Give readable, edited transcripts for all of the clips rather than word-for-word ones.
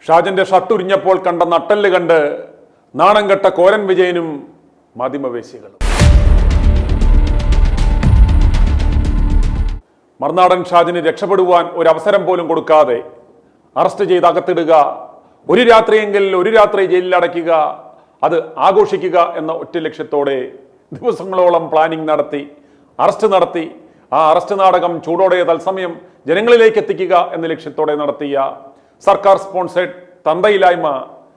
ഷാജന്റെ ഷർട്ടുരിഞ്ഞപ്പോൾ കണ്ട നട്ടല് കണ്ട് നാണം കെട്ട കോരൻ വിജയനും മാധ്യമവേശികളും. മറുനാടൻ ഷാജിന് രക്ഷപ്പെടുവാൻ ഒരു അവസരം പോലും കൊടുക്കാതെ അറസ്റ്റ് ചെയ്ത് അകത്തിടുക, ഒരു രാത്രിയെങ്കിൽ ഒരു രാത്രി ജയിലിൽ അടയ്ക്കുക, അത് ആഘോഷിക്കുക എന്ന ഒറ്റ ലക്ഷ്യത്തോടെ ദിവസങ്ങളോളം പ്ലാനിംഗ് നടത്തി അറസ്റ്റ് നടത്തി ആ അറസ്റ്റ് നാടകം ചൂടോടെ തത്സമയം ജനങ്ങളിലേക്ക് എത്തിക്കുക എന്ന ലക്ഷ്യത്തോടെ നടത്തിയ സർക്കാർ സ്പോൺസേഡ് തന്തയില്ലായ്മ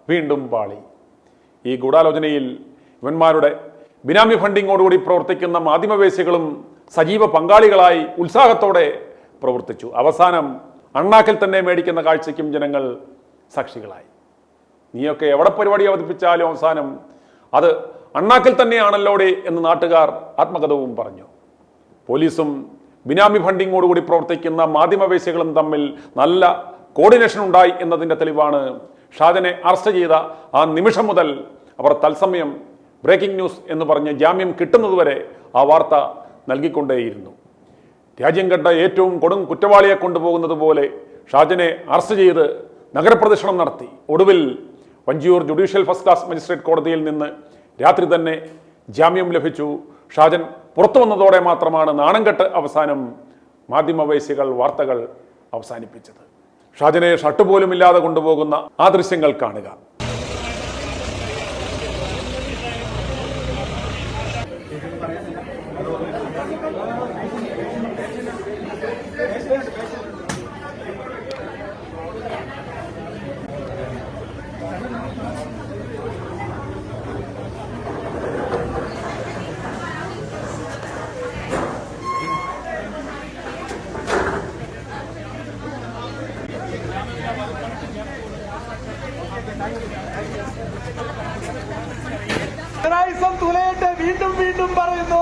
വീണ്ടും പാളി. ഈ ഗൂഢാലോചനയിൽ ഇവന്മാരുടെ ബിനാമി ഫണ്ടിങ്ങോടുകൂടി പ്രവർത്തിക്കുന്ന മാധ്യമവേശികളും സജീവ പങ്കാളികളായി ഉത്സാഹത്തോടെ പ്രവർത്തിച്ചു. അവസാനം അണ്ണാക്കിൽ തന്നെ മേടിക്കുന്ന കാഴ്ചയ്ക്കും ജനങ്ങൾ സാക്ഷികളായി. നീയൊക്കെ എവിടെ പരിപാടി അവതരിപ്പിച്ചാലും അവസാനം അത് അണ്ണാക്കിൽ തന്നെയാണല്ലോടെ എന്ന് നാട്ടുകാർ ആത്മകഥവും പറഞ്ഞു. പോലീസും ബിനാമി ഫണ്ടിങ്ങോടുകൂടി പ്രവർത്തിക്കുന്ന മാധ്യമവേശികളും തമ്മിൽ നല്ല കോർഡിനേഷൻ ഉണ്ടായി എന്നതിൻ്റെ തെളിവാണ് ഷാജനെ അറസ്റ്റ് ചെയ്ത ആ നിമിഷം മുതൽ അവർ തത്സമയം ബ്രേക്കിംഗ് ന്യൂസ് എന്ന് പറഞ്ഞ് ജാമ്യം കിട്ടുന്നതുവരെ ആ വാർത്ത നൽകിക്കൊണ്ടേയിരുന്നു. രാജ്യം കണ്ട ഏറ്റവും കൊടും കുറ്റവാളിയെ കൊണ്ടുപോകുന്നത് പോലെ ഷാജനെ അറസ്റ്റ് ചെയ്ത് നഗരപ്രദക്ഷിണം നടത്തി. ഒടുവിൽ Vanchiyoor judicial first class magistrate കോടതിയിൽ നിന്ന് രാത്രി തന്നെ ജാമ്യം ലഭിച്ചു. ഷാജൻ പുറത്തു വന്നതോടെ മാത്രമാണ് നാണംകെട്ട് അവസാനം മാധ്യമവേശികൾ വാർത്തകൾ അവസാനിപ്പിച്ചത്. ഷാജനെ ഷർട്ട് പോലും ഇല്ലാതെ കൊണ്ടുപോകുന്ന ആ ദൃശ്യങ്ങൾ കാണുക. വീണ്ടും വീണ്ടും പറയുന്നു,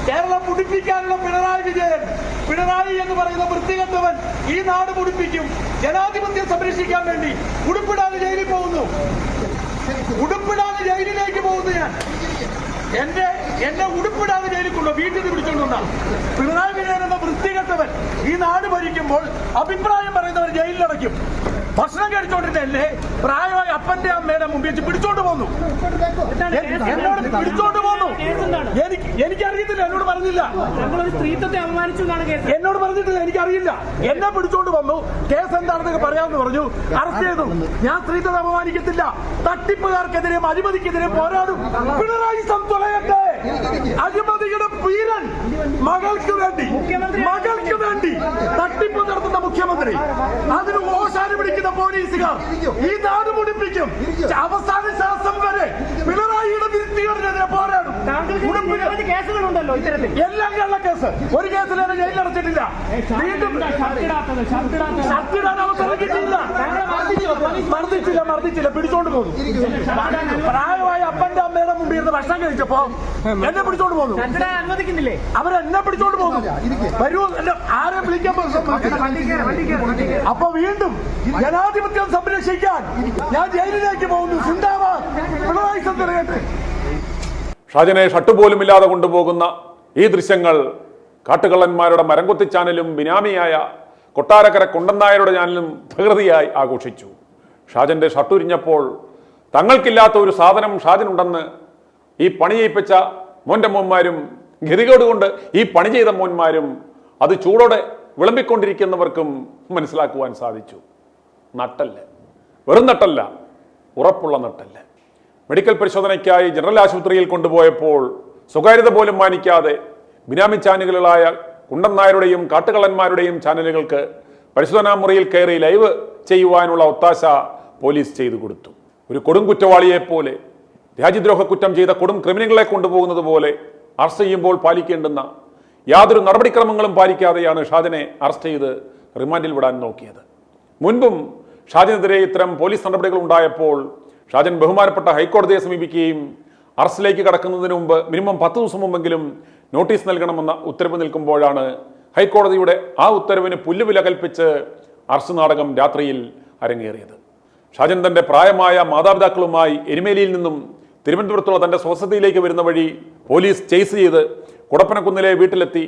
കേരളം മുടിപ്പിക്കാനുള്ള പിണറായി വിജയൻ, പിണറായി എന്ന് പറയുന്ന വൃത്തികെട്ടവൻ ഈ നാട് മുടിപ്പിക്കും. ജനാധിപത്യം സംരക്ഷിക്കാൻ വേണ്ടി ഉടുപ്പിടാതെ ജയിലിൽ പോകുന്നു, ഉടുപ്പിടാതെ ജയിലിലേക്ക് പോകുന്നു. ഞാൻ എന്നെ ഉടുപ്പിടാതെ ജയിലിൽ കൊണ്ടു വീട്ടിൽ നിന്ന് പിടിച്ചോണ്ടുണ്ടാ. പിണറായി വിജയൻ എന്ന വൃത്തികെട്ടവൻ ഈ നാട് ഭരിക്കുമ്പോൾ അഭിപ്രായം പറയുന്നവർ ജയിലിലടയ്ക്കും. ഭക്ഷണം കഴിച്ചോണ്ടിരുന്നല്ലേ പ്രായമായ അപ്പന്റെ അമ്മയുടെ മുമ്പിൽ വെച്ച് പിടിച്ചോണ്ട് പോന്നു. എന്നോട് പിടിച്ചോണ്ട് പോന്നു. എനിക്കറിയത്തില്ല, എന്നോട് പറഞ്ഞില്ല. എന്നോട് പറഞ്ഞിട്ടില്ല, എനിക്കറിയില്ല. എന്നെ പിടിച്ചോണ്ട് വന്നു. കേസ് എന്താണെന്നൊക്കെ പറയാമെന്ന് പറഞ്ഞു. അറസ്റ്റ് ചെയ്തു. ഞാൻ സ്ത്രീത്വത്തെ അപമാനിക്കത്തില്ല. തട്ടിപ്പുകാർക്കെതിരെയും അഴിമതിക്കെതിരെ പോരാടും. പിണറായി സംതുലയട്ടെ. അഴിമതിയുടെ പീരൻ മകൾക്ക് വേണ്ടി തട്ടിപ്പ് നടത്തുന്ന മുഖ്യമന്ത്രി, അതിന് ഓശാന പിടിക്കുന്ന പോലീസുകാർ ഈ നാട് മുടിപ്പിക്കും. അവസാന ശ്വാസം വരെ പിണറായിയുടെ വിരുദ്ധീകരണത്തിനെതിരെ പോരാടും. എല്ലാം കള്ള കേസ്. ഒരു കേസിൽ എന്നെ ജയിലടച്ചിട്ടില്ല. വീണ്ടും ഷർട്ടിടാൻ അവസരം കിട്ടിയില്ല. മർദ്ദിച്ചില്ല, പിടിച്ചോണ്ട് പോകുന്നു. പ്രായമായ അപ്പന്റെ അമ്മയുടെ മുമ്പിൽ ഇരുന്ന് ഭക്ഷണം കഴിച്ചപ്പോ എന്നെ പിടിച്ചോണ്ട് പോകുന്നു. അവരെന്നെ പിടിച്ചോണ്ട് പോകുന്നു. വരൂ, ആരെ വിളിക്കാൻ. അപ്പൊ വീണ്ടും ജനാധിപത്യം സംരക്ഷിക്കാൻ ഞാൻ ജയിലിലേക്ക് പോകുന്നു. സിന്ദാബാദ് പിണറായി സംതുലയട്ടെ. ഷാജനെ ഷർട്ട് പോലും ഇല്ലാതെ കൊണ്ടുപോകുന്ന ഈ ദൃശ്യങ്ങൾ കാട്ടുകള്ളന്മാരുടെ മരംകൊത്തി ചാനലും ബിനാമിയായ കൊട്ടാരക്കര കുണ്ടൻനായരുടെ ചാനലും പ്രകൃതിയായി ആഘോഷിച്ചു. ഷാജന്റെ ഷർട്ടുരിഞ്ഞപ്പോൾ തങ്ങൾക്കില്ലാത്ത ഒരു സാധനം ഷാജനുണ്ടെന്ന് ഈ പണി ചെയ്യിപ്പിച്ച മോന്റെ മോന്മാരും ഗതികേട് കൊണ്ട് ഈ പണി ചെയ്ത മോന്മാരും അത് ചൂടോടെ വിളമ്പിക്കൊണ്ടിരിക്കുന്നവർക്കും മനസ്സിലാക്കുവാൻ സാധിച്ചു. നട്ടല്ല, വെറും നട്ടല്ല, ഉറപ്പുള്ള നട്ടല്ല. മെഡിക്കൽ പരിശോധനയ്ക്കായി ജനറൽ ആശുപത്രിയിൽ കൊണ്ടുപോയപ്പോൾ സ്വകാര്യത പോലും മാനിക്കാതെ ബിനാമി ചാനലുകളായ കുണ്ടൻനായരുടെയും കാട്ടുകള്ളന്മാരുടെയും ചാനലുകൾക്ക് പരിശോധനാ മുറിയിൽ കയറി ലൈവ് ചെയ്യുവാനുള്ള ഒത്താശ പോലീസ് ചെയ്തു കൊടുത്തു. ഒരു കൊടും കുറ്റവാളിയെ പോലെ, രാജ്യദ്രോഹ കുറ്റം ചെയ്ത കൊടും ക്രിമിനലുകളെ കൊണ്ടുപോകുന്നത് പോലെ അറസ്റ്റ് ചെയ്യുമ്പോൾ പാലിക്കേണ്ടുന്ന യാതൊരു നടപടിക്രമങ്ങളും പാലിക്കാതെയാണ് ഷാജനെ അറസ്റ്റ് ചെയ്ത് റിമാൻഡിൽ വിടാൻ നോക്കിയത്. മുൻപും ഷാജനെതിരെ ഇത്തരം പോലീസ് നടപടികൾ ഉണ്ടായപ്പോൾ ഷാജൻ ബഹുമാനപ്പെട്ട ഹൈക്കോടതിയെ സമീപിക്കുകയും അറസ്റ്റിലേക്ക് കടക്കുന്നതിന് മുമ്പ് മിനിമം 10 ദിവസം മുമ്പെങ്കിലും നോട്ടീസ് നൽകണമെന്ന ഉത്തരവ് നിൽക്കുമ്പോഴാണ് ഹൈക്കോടതിയുടെ ആ ഉത്തരവിന് പുല്ലുവില കൽപ്പിച്ച് അറസ്റ്റ് നാടകം രാത്രിയിൽ അരങ്ങേറിയത്. ഷാജൻ തന്റെ പ്രായമായ മാതാപിതാക്കളുമായി എരുമേലിയിൽ നിന്നും തിരുവനന്തപുരത്തുള്ള തന്റെ സ്വസതിയിലേക്ക് വരുന്ന വഴി പോലീസ് ചേസ് ചെയ്ത് കുടപ്പനക്കുന്നിലെ വീട്ടിലെത്തി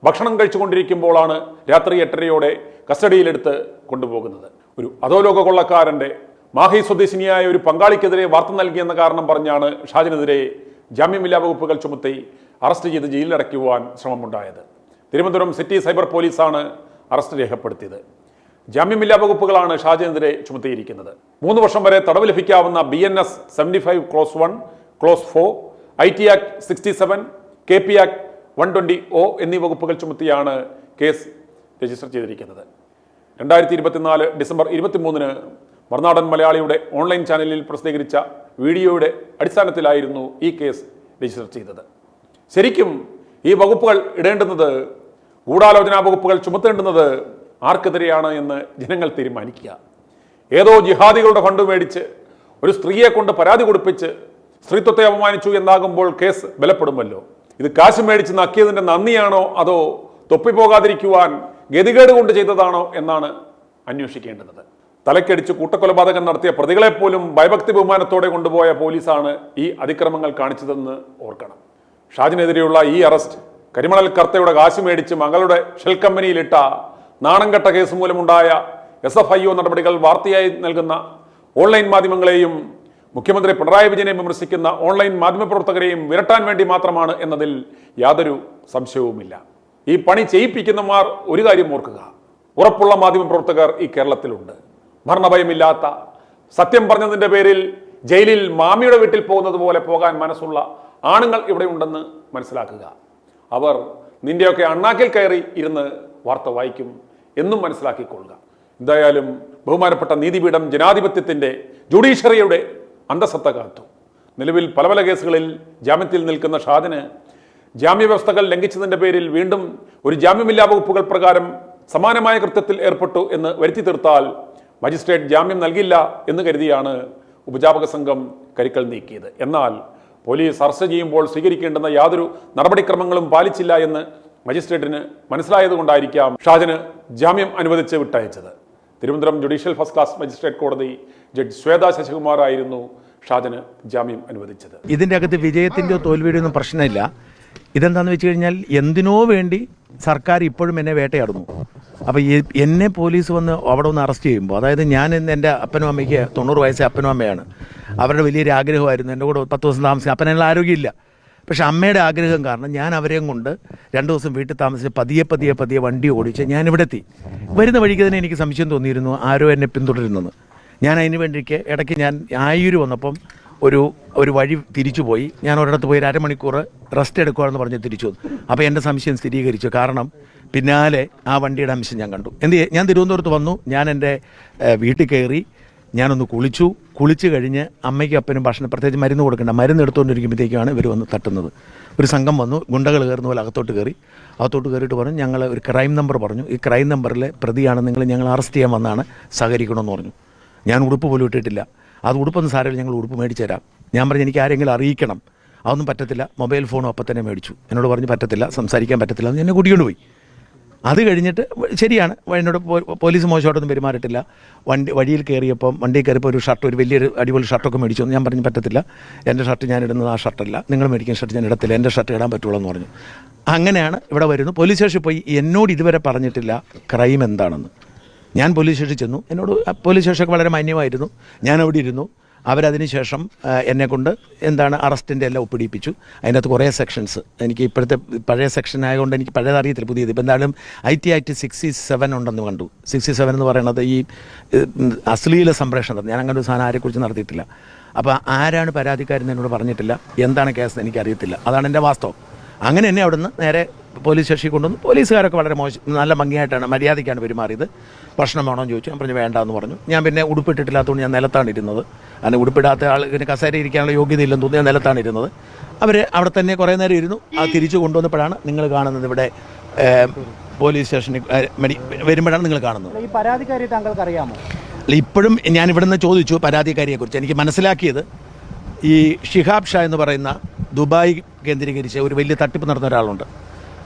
ഭക്ഷണം കഴിച്ചുകൊണ്ടിരിക്കുമ്പോഴാണ് രാത്രി 8:30 കസ്റ്റഡിയിലെടുത്ത് കൊണ്ടുപോകുന്നത്. ഒരു അധോലോക കൊള്ളക്കാരന്റെ മാഹി സ്വദേശിനിയായ ഒരു പങ്കാളിക്കെതിരെ വാർത്ത നൽകിയെന്ന കാരണം പറഞ്ഞാണ് ഷാജിനെതിരെ ജാമ്യമില്ലാ വകുപ്പുകൾ ചുമത്തി അറസ്റ്റ് ചെയ്ത് ജയിലിലടയ്ക്കുവാൻ ശ്രമമുണ്ടായത്. തിരുവനന്തപുരം സിറ്റി സൈബർ പോലീസാണ് അറസ്റ്റ് രേഖപ്പെടുത്തിയത്. ജാമ്യമില്ലാ വകുപ്പുകളാണ് ഷാജിനെതിരെ ചുമത്തിയിരിക്കുന്നത്. 3 വർഷം വരെ തടവ് ലഭിക്കാവുന്ന BNS 75 close 1, close 4, IT act 67, KP act 120O എന്നീ വകുപ്പുകൾ ചുമത്തിയാണ് കേസ് രജിസ്റ്റർ ചെയ്തിരിക്കുന്നത്. 2024 ഡിസംബർ 23-ന് മറുനാടൻ മലയാളിയുടെ ഓൺലൈൻ ചാനലിൽ പ്രസിദ്ധീകരിച്ച വീഡിയോയുടെ അടിസ്ഥാനത്തിലായിരുന്നു ഈ കേസ് രജിസ്റ്റർ ചെയ്തത്. ശരിക്കും ഈ വകുപ്പുകൾ ഇടേണ്ടുന്നത്, ഗൂഢാലോചനാ വകുപ്പുകൾ ചുമത്തേണ്ടുന്നത് ആർക്കെതിരെയാണ് എന്ന് ജനങ്ങൾ തീരുമാനിക്കുക. ഏതോ ജിഹാദികളുടെ ഫണ്ട് മേടിച്ച് ഒരു സ്ത്രീയെ കൊണ്ട് പരാതി കൊടുപ്പിച്ച് സ്ത്രീത്വത്തെ അപമാനിച്ചു എന്നാകുമ്പോൾ കേസ് ബലപ്പെടുമല്ലോ. ഇത് കാശ് മേടിച്ച് നക്കിയതിന്റെ നന്ദിയാണോ അതോ തൊപ്പിപ്പോകാതിരിക്കുവാൻ ഗതികേട് കൊണ്ട് ചെയ്തതാണോ എന്നാണ് അന്വേഷിക്കേണ്ടത്. തലക്കടിച്ച് കൂട്ടക്കൊലപാതകം നടത്തിയ പ്രതികളെപ്പോലും ഭയഭക്തി ബഹുമാനത്തോടെ കൊണ്ടുപോയ പോലീസാണ് ഈ അതിക്രമങ്ങൾ കാണിച്ചതെന്ന് ഓർക്കണം. ഷാജിനെതിരെയുള്ള ഈ അറസ്റ്റ് കരിമണൽ കർത്തയുടെ കാശ് മേടിച്ച് മകളുടെ ഷെൽ കമ്പനിയിലിട്ട നാണംകെട്ട കേസ് മൂലമുണ്ടായ SFIO നടപടികൾ വാർത്തയായി നൽകുന്ന ഓൺലൈൻ മാധ്യമങ്ങളെയും മുഖ്യമന്ത്രി പിണറായി വിജയനെ വിമർശിക്കുന്ന ഓൺലൈൻ മാധ്യമപ്രവർത്തകരെയും വിരട്ടാൻ വേണ്ടി മാത്രമാണ് എന്നതിൽ യാതൊരു സംശയവുമില്ല. ഈ പണി ചെയ്യിപ്പിക്കുന്നമാർ ഒരു കാര്യം ഓർക്കുക, ഉറപ്പുള്ള മാധ്യമപ്രവർത്തകർ ഈ കേരളത്തിലുണ്ട്. മരണഭയമില്ലാത്ത, സത്യം പറഞ്ഞതിന്റെ പേരിൽ ജയിലിൽ മാമിയുടെ വീട്ടിൽ പോകുന്നത് പോലെ പോകാൻ മനസ്സുള്ള ആണുങ്ങൾ ഇവിടെ ഉണ്ടെന്ന് മനസ്സിലാക്കുക. അവർ നിന്റെയൊക്കെ അണ്ണാക്കിൽ കയറി ഇരുന്ന് വാർത്ത വായിക്കും എന്നും മനസ്സിലാക്കിക്കൊള്ളുക. എന്തായാലും ബഹുമാനപ്പെട്ട നീതിപീഠം ജനാധിപത്യത്തിന്റെ ജുഡീഷ്യറിയുടെ അന്തസത്ത കാത്തു. നിലവിൽ പല കേസുകളിൽ ജാമ്യത്തിൽ നിൽക്കുന്ന ഷാജിന് ജാമ്യവ്യവസ്ഥകൾ ലംഘിച്ചതിന്റെ പേരിൽ വീണ്ടും ഒരു ജാമ്യമില്ലാ വകുപ്പുകൾ പ്രകാരം സമാനമായ കൃത്യത്തിൽ ഏർപ്പെട്ടു എന്ന് വരുത്തി തീർത്താൽ മജിസ്ട്രേറ്റ് ജാമ്യം നൽകില്ല എന്ന് കരുതിയാണ് ഉപജാപക സംഘം കരുക്കൾ നീക്കിയത്. എന്നാൽ പോലീസ് അറസ്റ്റ് ചെയ്യുമ്പോൾ സ്വീകരിക്കേണ്ടുന്ന യാതൊരു നടപടിക്രമങ്ങളും പാലിച്ചില്ല എന്ന് മജിസ്ട്രേറ്റിന് മനസ്സിലായതുകൊണ്ടായിരിക്കാം ഷാജിന് ജാമ്യം അനുവദിച്ച് വിട്ടയച്ചത്. Thiruvananthapuram judicial first class magistrate കോടതി ജഡ്ജ് ശ്വേത ശശികുമാർ ആയിരുന്നു ഷാജിന് ജാമ്യം അനുവദിച്ചത്. ഇതിൻ്റെ അകത്ത് വിജയത്തിൻ്റെയോ തോൽവിയുടെയോ ഒന്നും പ്രശ്നമില്ല. ഇതെന്താണെന്ന് വെച്ച് കഴിഞ്ഞാൽ എന്തിനോ വേണ്ടി സർക്കാർ ഇപ്പോഴും എന്നെ വേട്ടയാടുന്നു. അപ്പോൾ എന്നെ പോലീസ് വന്ന് അവിടെ ഒന്ന് അറസ്റ്റ് ചെയ്യുമ്പോൾ, അതായത് ഞാൻ എൻ്റെ അപ്പനും അമ്മയ്ക്ക് 90 വയസ്സേ അപ്പനും അമ്മയാണ്. അവരുടെ വലിയൊരു ആഗ്രഹമായിരുന്നു എൻ്റെ കൂടെ 10 ദിവസം താമസിക്കാൻ. അപ്പനുള്ള ആരോഗ്യമില്ല. പക്ഷെ അമ്മയുടെ ആഗ്രഹം കാരണം ഞാൻ അവരെയും കൊണ്ട് 2 ദിവസം വീട്ടിൽ താമസിച്ച് പതിയെ വണ്ടി ഓടിച്ച് ഞാനിവിടെ എത്തി. വരുന്ന വഴിക്ക് തന്നെ എനിക്ക് സംശയം തോന്നിയിരുന്നു ആരോ എന്നെ പിന്തുടരുന്നെന്ന്. ഞാൻ അതിന് വേണ്ടിക്ക് ഇടയ്ക്ക് ഞാൻ ആയൂര് വന്നപ്പം ഒരു വഴി തിരിച്ചു പോയി. ഞാൻ ഒരിടത്ത് പോയി 1/2 മണിക്കൂർ റെസ്റ്റ് എടുക്കുകയാണെന്ന് പറഞ്ഞ് തിരിച്ചു വന്നു. അപ്പോൾ എൻ്റെ സംശയം സ്ഥിരീകരിച്ചു. കാരണം പിന്നാലെ ആ വണ്ടിയുടെ അംശം ഞാൻ കണ്ടു. ഞാൻ തിരുവനന്തപുരത്ത് വന്നു. ഞാൻ എൻ്റെ വീട്ടിൽ കയറി, ഞാനൊന്ന് കുളിച്ച് കഴിഞ്ഞ് അമ്മയ്ക്കും അപ്പനും ഭക്ഷണം, പ്രത്യേകിച്ച് മരുന്ന് കൊടുക്കണ്ട, മരുന്ന് എടുത്തുകൊണ്ടിരിക്കുമ്പോഴത്തേക്കാണ് ഇവർ വന്ന് തട്ടുന്നത്. ഒരു സംഘം വന്നു, ഗുണ്ടകൾ കയറുന്ന പോലെ അകത്തോട്ട് കയറിയിട്ട് പറഞ്ഞു, ഞങ്ങൾ ഒരു ക്രൈം നമ്പർ പറഞ്ഞു, ഈ ക്രൈം നമ്പറിലെ പ്രതിയാണ് നിങ്ങൾ, ഞങ്ങൾ അറസ്റ്റ് ചെയ്യാൻ വന്നാണ്, സഹകരിക്കണമെന്ന് പറഞ്ഞു. ഞാൻ ഉടുപ്പ് പോലും ഇട്ടിട്ടില്ല. അത് ഉടുപ്പൊന്നും സാരമില്ല, ഞങ്ങൾ ഉടുപ്പ് മേടിച്ചു തരാം. ഞാൻ പറഞ്ഞു എനിക്ക് ആരെങ്കിലും അറിയിക്കണം. അതൊന്നും പറ്റത്തില്ല. മൊബൈൽ ഫോണും അപ്പം തന്നെ മേടിച്ചു. എന്നോട് പറഞ്ഞ് പറ്റത്തില്ല, സംസാരിക്കാൻ പറ്റത്തില്ല എന്ന് എന്നെ കൂട്ടിക്കൊണ്ട് പോയി. അത് കഴിഞ്ഞിട്ട് ശരിയാണ്, എന്നോട് പോലീസ് മോശമായിട്ടൊന്നും പെരുമാറിയിട്ടില്ല. വഴിയിൽ കയറിയപ്പം വണ്ടിയിൽ കയറിയപ്പോൾ ഒരു ഷർട്ട്, ഒരു വലിയൊരു അടിപൊളി ഷർട്ടൊക്കെ മേടിച്ചു. ഞാൻ പറഞ്ഞു പറ്റത്തില്ല, എൻ്റെ ഷർട്ട് ഞാൻ ഇടുന്നത് ആ ഷർട്ടല്ല, നിങ്ങൾ മേടിക്കുന്ന ഷർട്ട് ഞാൻ ഇടത്തില്ല, എൻ്റെ ഷർട്ട് ഇടാൻ പറ്റുള്ളൂ എന്ന് പറഞ്ഞു. അങ്ങനെയാണ് ഇവിടെ വരുന്നു. പോലീസ് സ്റ്റേഷനിൽ പോയി എന്നോട് ഇതുവരെ പറഞ്ഞിട്ടില്ല ക്രൈം എന്താണെന്ന്. ഞാൻ പോലീസ് സ്റ്റേഷനിൽ ചെന്നു. എന്നോട് പോലീസ് സ്റ്റേഷനൊക്കെ വളരെ മാന്യമായിരുന്നു. ഞാൻ അവിടെ ഇരുന്നു. അവരതിന് ശേഷം എന്നെക്കൊണ്ട് എന്താണ് അറസ്റ്റിൻ്റെ എല്ലാം ഒപ്പിടിപ്പിച്ചു. അതിനകത്ത് കുറേ സെക്ഷൻസ്, എനിക്ക് ഇപ്പോഴത്തെ പഴയ സെക്ഷൻ ആയതുകൊണ്ട് എനിക്ക് പഴയത് അറിയത്തില്ല, പുതിയത്. ഇപ്പം എന്തായാലും IT ആക്ട് 67 ഉണ്ടെന്ന് കണ്ടു. 67 എന്ന് പറയുന്നത് ഈ അശ്ലീല സംപ്രേഷണം. ഞാൻ അങ്ങനെ ഒരു സാധനം ആരെക്കുറിച്ച് നടത്തിയിട്ടില്ല. അപ്പോൾ ആരാണ് പരാതിക്കാരെന്ന് എന്നോട് പറഞ്ഞിട്ടില്ല. എന്താണ് കേസ് എനിക്കറിയത്തില്ല. അതാണ് എൻ്റെ വാസ്തവം. അങ്ങനെ എന്നെ അവിടുന്ന് നേരെ പോലീസ് സ്റ്റേഷനിൽ കൊണ്ടുവന്നു. പോലീസുകാരൊക്കെ വളരെ നല്ല ഭംഗിയായിട്ടാണ്, മര്യാദയ്ക്കാണ് പെരുമാറിയത്. ഭക്ഷണം വേണോ എന്ന് ചോദിച്ചു. ഞാൻ പറഞ്ഞു വേണ്ടാന്ന് പറഞ്ഞു. ഞാൻ പിന്നെ ഉടുപ്പിട്ടിട്ടില്ലാത്തതുകൊണ്ട് ഞാൻ നിലത്താണ് ഇരുന്നത്. അങ്ങനെ ഉടുപ്പിടാത്ത ആളിന് കസേര ഇരിക്കാനുള്ള യോഗ്യതയില്ലെന്ന് തോന്നി ഞാൻ നിലത്താണ് ഇരുന്നത്. അവർ അവിടെ തന്നെ കുറേ നേരം ഇരുന്നു. അത് തിരിച്ചു കൊണ്ടുവന്നപ്പോഴാണ് നിങ്ങൾ കാണുന്നത് ഇവിടെ പോലീസ് സ്റ്റേഷനിൽ വരുമ്പോഴാണ് നിങ്ങൾ കാണുന്നത്. ഈ പരാതിക്കാരി താങ്കൾക്ക് അറിയാമോ? ഇപ്പോഴും ഞാൻ ഇവിടുന്ന് ചോദിച്ചു പരാതിക്കാരിയെക്കുറിച്ച്. എനിക്ക് മനസ്സിലാക്കിയത് ഈ ഷിഹാബ് ഷാ എന്ന് പറയുന്ന ദുബായ് കേന്ദ്രീകരിച്ച് ഒരു വലിയ തട്ടിപ്പ് നടന്ന ഒരാളുണ്ട്.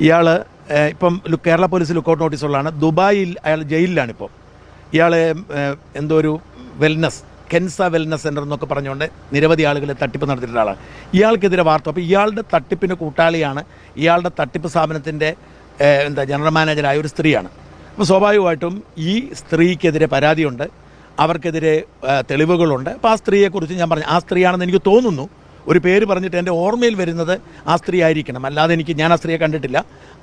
ഇയാൾ ഇപ്പം കേരള പോലീസ് ലുക്കൗട്ട് നോട്ടീസുള്ളതാണ്. ദുബായിൽ അയാൾ ജയിലിലാണിപ്പോൾ. ഇയാൾ എന്തോ ഒരു കെൻസ വെൽനസ് സെൻ്റർ എന്നൊക്കെ പറഞ്ഞുകൊണ്ട് നിരവധി ആളുകളെ തട്ടിപ്പ് നടത്തിയിട്ടുള്ള ആളാണ്. ഇയാൾക്കെതിരെ വാർത്ത. അപ്പോൾ ഇയാളുടെ തട്ടിപ്പിന് കൂട്ടാളിയാണ്, ഇയാളുടെ തട്ടിപ്പ് സ്ഥാപനത്തിൻ്റെ ജനറൽ മാനേജറായ ഒരു സ്ത്രീയാണ്. അപ്പോൾ സ്വാഭാവികമായിട്ടും ഈ സ്ത്രീക്കെതിരെ പരാതിയുണ്ട്. അവർക്കെതിരെ തെളിവുകളുണ്ട്. അപ്പോൾ ആ സ്ത്രീയെക്കുറിച്ച് ഞാൻ പറഞ്ഞു, ആ സ്ത്രീയാണെന്ന് എനിക്ക് തോന്നുന്നു. ഒരു പേര് പറഞ്ഞിട്ട് എൻ്റെ ഓർമ്മയിൽ വരുന്നത് ആ സ്ത്രീ ആയിരിക്കണം, അല്ലാതെ ഞാൻ ആ സ്ത്രീയെ കണ്ടിട്ടില്ല.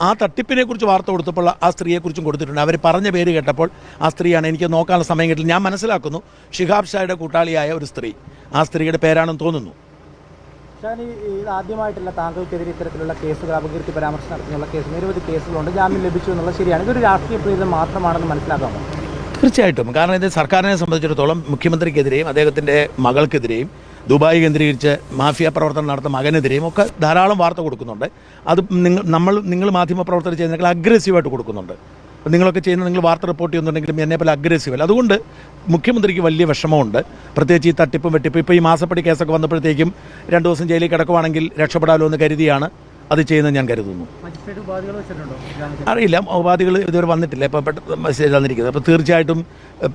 ആ തട്ടിപ്പിനെ കുറിച്ച് വാർത്ത കൊടുത്തപ്പോൾ ആ സ്ത്രീയെക്കുറിച്ചും കൊടുത്തിട്ടുണ്ട്. അവർ പറഞ്ഞ പേര് കേട്ടപ്പോൾ ആ സ്ത്രീയാണ്. എനിക്ക് നോക്കാനുള്ള സമയം കിട്ടില്ല. ഞാൻ മനസ്സിലാക്കുന്നു ഷിഹാബ് ഷായുടെ കൂട്ടാളിയായ ഒരു സ്ത്രീ, ആ സ്ത്രീയുടെ പേരാണെന്ന് തോന്നുന്നു. ഇത് ആദ്യമായിട്ടല്ല താങ്കൾക്കെതിരെ ഇത്തരത്തിലുള്ള കേസുകൾ, അപകീർത്തി പരാമർശം നടത്തിയുള്ള കേസ്, നിരവധി കേസുകളുണ്ട്. ജാമ്യം ലഭിച്ചു എന്നുള്ളത് ശരിയാണ്. ഇതൊരു രാഷ്ട്രീയ പ്രേരിതം മാത്രമാണെന്ന് മനസ്സിലാക്കാമോ? തീർച്ചയായിട്ടും. കാരണം ഇത് സർക്കാരിനെ സംബന്ധിച്ചിടത്തോളം മുഖ്യമന്ത്രിക്കെതിരെയും അദ്ദേഹത്തിൻ്റെ മകൾക്കെതിരെയും ദുബായ് കേന്ദ്രീകരിച്ച് മാഫിയ പ്രവർത്തനം നടത്തുന്ന മകനെതിരെയും ഒക്കെ ധാരാളം വാർത്ത കൊടുക്കുന്നുണ്ട്. അത് നിങ്ങൾ മാധ്യമപ്രവർത്തകർ ചെയ്യുന്നതിനേക്കാൾ അഗ്രസീവായിട്ട് കൊടുക്കുന്നുണ്ട്. നിങ്ങളൊക്കെ ചെയ്യുന്ന, നിങ്ങൾ വാർത്ത റിപ്പോർട്ട് ചെയ്യുന്നുണ്ടെങ്കിലും എന്നെപ്പോലെ അഗ്രസീവ് അല്ല. അതുകൊണ്ട് മുഖ്യമന്ത്രിക്ക് വലിയ വിഷമമുണ്ട്. പ്രത്യേകിച്ച് ഈ തട്ടിപ്പും വെട്ടിപ്പും. ഇപ്പോൾ ഈ മാസപ്പടി കേസൊക്കെ വന്നപ്പോഴത്തേക്കും 2 ദിവസം ജയിലിൽ കിടക്കുവാണെങ്കിൽ രക്ഷപ്പെടാമല്ലോ എന്ന് കരുതിയാണ് അത് ചെയ്യുന്നത് ഞാൻ കരുതുന്നു. അറിയില്ല, ഉപാധികൾ ഇതുവരെ വന്നിട്ടില്ല. ഇപ്പോൾ മെസ്സേജ് തന്നിരിക്കുന്നത്. അപ്പോൾ തീർച്ചയായിട്ടും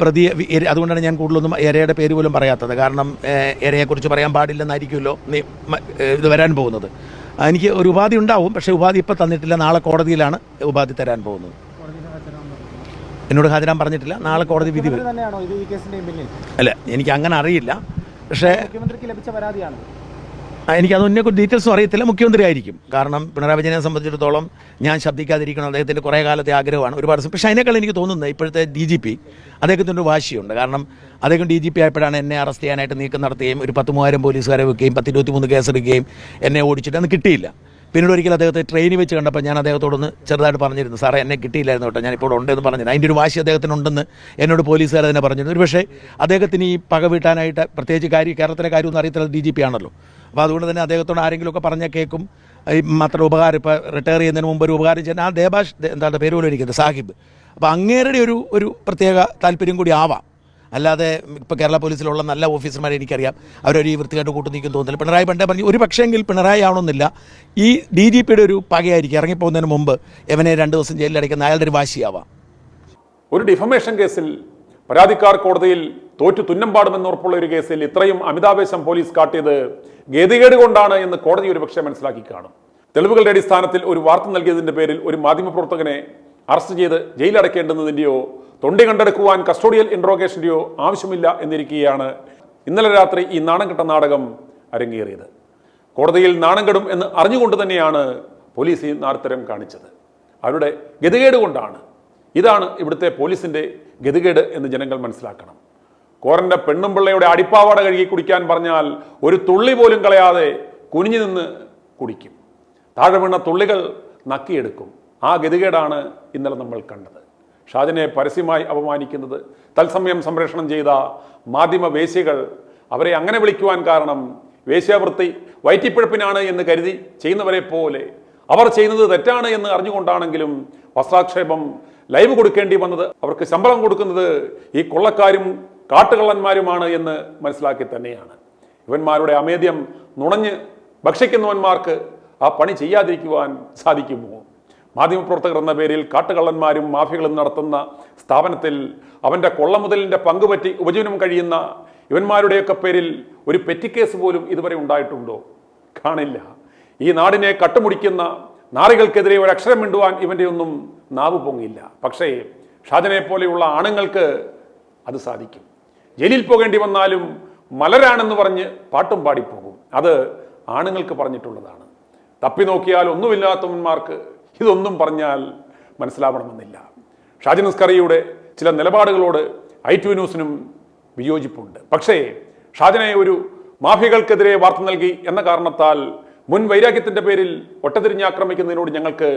പ്രതിയെ, അതുകൊണ്ടാണ് ഞാൻ കൂടുതലൊന്നും ഇരയുടെ പേര് പോലും പറയാത്തത്. കാരണം ഇരയെക്കുറിച്ച് പറയാൻ പാടില്ലെന്നായിരിക്കുമല്ലോ ഇത് വരാൻ പോകുന്നത്. എനിക്ക് ഒരു ഉപാധി ഉണ്ടാവും, പക്ഷേ ഉപാധി ഇപ്പോൾ തന്നിട്ടില്ല. നാളെ കോടതിയിലാണ് ഉപാധി തരാൻ പോകുന്നത്. എന്നോട് ഹാജരാൻ പറഞ്ഞിട്ടില്ല. നാളെ കോടതി വിധി വരും. അല്ല, എനിക്ക് അങ്ങനെ അറിയില്ല. പക്ഷേ മുഖ്യമന്ത്രിക്ക് ലഭിച്ച പരാതിയാണ്. എനിക്കതൊന്നെ ഡീറ്റെയിൽസും അറിയത്തില്ല. മുഖ്യമന്ത്രി ആയിരിക്കും. കാരണം പിണറായി വിജയനെ സംബന്ധിച്ചിടത്തോളം ഞാൻ ശബ്ദിക്കാതിരിക്കണം അദ്ദേഹത്തിൻ്റെ കുറേ കാലത്തെ ആഗ്രഹമാണ്. ഒരുപാട്. പക്ഷേ അതിനേക്കാൾ എനിക്ക് തോന്നുന്നത് ഇപ്പോഴത്തെ DGP അദ്ദേഹത്തിൻ്റെ ഒരു വാശിയുണ്ട്. കാരണം അദ്ദേഹം DGP ആയപ്പോഴാണ് എന്നെ അറസ്റ്റ് ചെയ്യാനായിട്ട് നീക്കം നടത്തുകയും ഒരു 10,000 പോലീസുകാരെ വെക്കുകയും 1023 കേസെടുക്കുകയും എന്നെ ഓടിച്ചിട്ട് അന്ന് കിട്ടിയില്ല. പിന്നീട് ഒരിക്കൽ അദ്ദേഹത്തെ ട്രെയിനിൽ വെച്ച് കണ്ടപ്പോൾ ഞാൻ അദ്ദേഹത്തോടൊന്ന് ചെറുതായിട്ട് പറഞ്ഞിരുന്നു, സാറേ എന്നെ കിട്ടിയില്ലായിരുന്നു കേട്ടോ, ഞാനിപ്പോൾ ഉണ്ടെന്ന് പറഞ്ഞിരുന്നു. അതിൻ്റെ ഒരു വാശി അദ്ദേഹത്തിനുണ്ടെന്ന് എന്നോട് പോലീസുകാർ തന്നെ പറഞ്ഞിരുന്നു. ഒരു പക്ഷേ അദ്ദേഹത്തിന് ഈ പക വീട്ടാനായിട്ട് പ്രത്യേകിച്ച് കേരളത്തിലെ കാര്യമൊന്നും അറിയത്തില്ല, DGP ആണല്ലോ. അപ്പോൾ അതുകൊണ്ട് തന്നെ അദ്ദേഹത്തോട് ആരെങ്കിലുമൊക്കെ പറഞ്ഞാൽ കേൾക്കും. മാത്രം ഉപകാരം, ഇപ്പോൾ റിട്ടയർ ചെയ്യുന്നതിന് മുമ്പ് ഒരു ഉപകാരം ചെയ്യാൻ ആ ദേബാഷ് എന്താണ് പേര് പോലും ഇരിക്കുന്നത്, സാഹിബ്. അപ്പോൾ അങ്ങേരുടെ ഒരു പ്രത്യേക താല്പര്യം കൂടി ആവാം. അല്ലാതെ ഇപ്പോൾ കേരള പോലീസിലുള്ള നല്ല ഓഫീസർമാരെ എനിക്കറിയാം, അവരൊരു ഈ വൃത്തികെട്ട് കൂട്ടു നീക്കും തോന്നുന്നില്ല. പിണറായി പണ്ടേ പറഞ്ഞു ഒരു പക്ഷേങ്കിൽ പിണറായി ആവണമെന്നില്ല, ഈ DGPയുടെ ഒരു പകയായിരിക്കും ഇറങ്ങിപ്പോകുന്നതിന് മുമ്പ് എവനെ 2 ദിവസം ജയിലിൽ അടയ്ക്കുന്ന അയാളുടെ ഒരു വാശിയാവാം. ഒരു ഡിഫമേഷൻ കേസിൽ പരാതിക്കാർ കോടതിയിൽ തോറ്റു തുന്നം പാടുമെന്ന് ഉറപ്പുള്ള ഒരു കേസിൽ ഇത്രയും അമിതാവേശം പോലീസ് കാട്ടിയത് ഗതികേട് കൊണ്ടാണ് എന്ന് കോടതി ഒരു പക്ഷേ മനസ്സിലാക്കി കാണും. തെളിവുകളുടെ അടിസ്ഥാനത്തിൽ ഒരു വാർത്ത നൽകിയതിന്റെ പേരിൽ ഒരു മാധ്യമപ്രവർത്തകനെ അറസ്റ്റ് ചെയ്ത് ജയിലടക്കേണ്ടുന്നതിൻ്റെയോ തൊണ്ടി കണ്ടെടുക്കുവാൻ കസ്റ്റോഡിയൽ ഇൻട്രോഗേഷൻ്റെയോ ആവശ്യമില്ല എന്നിരിക്കുകയാണ് ഇന്നലെ രാത്രി ഈ നാണം കെട്ട നാടകം അരങ്ങേറിയത്. കോടതിയിൽ നാണം കെടും എന്ന് അറിഞ്ഞുകൊണ്ട് തന്നെയാണ് പോലീസ് ഈ നാർത്തരം കാണിച്ചത്. അവരുടെ ഗതികേട് കൊണ്ടാണ്. ഇതാണ് ഇവിടുത്തെ പോലീസിൻ്റെ ഗതികേട് എന്ന് ജനങ്ങൾ മനസ്സിലാക്കണം. കോരൻ്റെ പെണ്ണുമ്പിള്ളയുടെ അടിപ്പാവാട കഴുകി കുടിക്കാൻ പറഞ്ഞാൽ ഒരു തുള്ളി പോലും കളയാതെ കുനിഞ്ഞു നിന്ന് കുടിക്കും. താഴെ വീണ തുള്ളികൾ നക്കിയെടുക്കും. ആ ഗതികേടാണ് ഇന്നലെ നമ്മൾ കണ്ടത്. ഷാജിനെ പരസ്യമായി അപമാനിക്കുന്നത് തത്സമയം സംപ്രേഷണം ചെയ്ത മാധ്യമ വേശ്യകൾ അവരെ അങ്ങനെ വിളിക്കുവാൻ കാരണം വേശ്യാവൃത്തി വയറ്റിപ്പിഴപ്പിനാണ് എന്ന് കരുതി ചെയ്യുന്നവരെ പോലെ അവർ ചെയ്യുന്നത് തെറ്റാണ് എന്ന് അറിഞ്ഞുകൊണ്ടാണെങ്കിലും വസ്ത്രാക്ഷേപം ലൈവ് കൊടുക്കേണ്ടി വന്നത്, അവർക്ക് ശമ്പളം കൊടുക്കുന്നത് ഈ കൊള്ളക്കാരും കാട്ടുകള്ളന്മാരുമാണ് എന്ന് മനസ്സിലാക്കി തന്നെയാണ്. ഇവന്മാരുടെ അമേദ്യം നുണഞ്ഞ് ഭക്ഷിക്കുന്നവന്മാർക്ക് ആ പണി ചെയ്യാതിരിക്കുവാൻ സാധിക്കുമോ? മാധ്യമപ്രവർത്തകർ എന്ന പേരിൽ കാട്ടുകള്ളന്മാരും മാഫിയകളും നടത്തുന്ന സ്ഥാപനത്തിൽ അവൻ്റെ കൊള്ളമുതലിൻ്റെ പങ്കുപറ്റി ഉപജീവനം കഴിയുന്ന ഇവന്മാരുടെയൊക്കെ പേരിൽ ഒരു പെറ്റിക്കേസ് പോലും ഇതുവരെ ഉണ്ടായിട്ടുണ്ടോ? കാണില്ല. ഈ നാടിനെ കട്ടുമുടിക്കുന്ന നാറികൾക്കെതിരെ ഒരു അക്ഷരം മിണ്ടുവാൻ ഇവൻ്റെ ഒന്നും നാവ് പൊങ്ങില്ല. പക്ഷേ ഷാജനെ പോലെയുള്ള ആണുങ്ങൾക്ക് അത് സാധിക്കും. ജയിലിൽ പോകേണ്ടി വന്നാലും മലരാണെന്ന് പറഞ്ഞ് പാട്ടും പാടിപ്പോകും. അത് ആണുങ്ങൾക്ക് പറഞ്ഞിട്ടുള്ളതാണ്. തപ്പി നോക്കിയാൽ ഒന്നുമില്ലാത്തവന്മാർക്ക് ഇതൊന്നും പറഞ്ഞാൽ മനസ്സിലാവണമെന്നില്ല. ഷാജൻ അസ്കറിയുടെ ചില നിലപാടുകളോട് i2 ന്യൂസിനും വിയോജിപ്പുണ്ട്. പക്ഷേ ഷാജനെ ഒരു മാഫിയകൾക്കെതിരെ വാർത്ത നൽകി എന്ന കാരണത്താൽ മുൻ വൈരാഗ്യത്തിൻ്റെ പേരിൽ ഒട്ടതിരിഞ്ഞ് ആക്രമിക്കുന്നതിനോട് ഞങ്ങൾക്ക്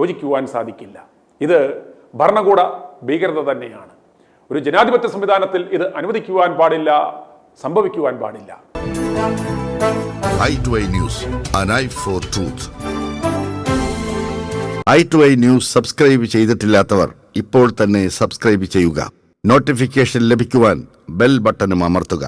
യോജിക്കുവാൻ സാധിക്കില്ല. ഇത് ഭരണകൂട ഭീകരത തന്നെയാണ്. ഒരു ജനാധിപത്യ സംവിധാനത്തിൽ ഇത് അനുവദിക്കുവാൻ പാടില്ല, സംഭവിക്കുവാൻ പാടില്ല. i2i News, an eye for truth. i2i news subscribe ചെയ്തിട്ടില്ലാത്തവർ ഇപ്പോൾ തന്നെ സബ്സ്ക്രൈബ് ചെയ്യുക. നോട്ടിഫിക്കേഷൻ ലഭിക്കുവാൻ ബെൽ ബട്ടണും അമർത്തുക.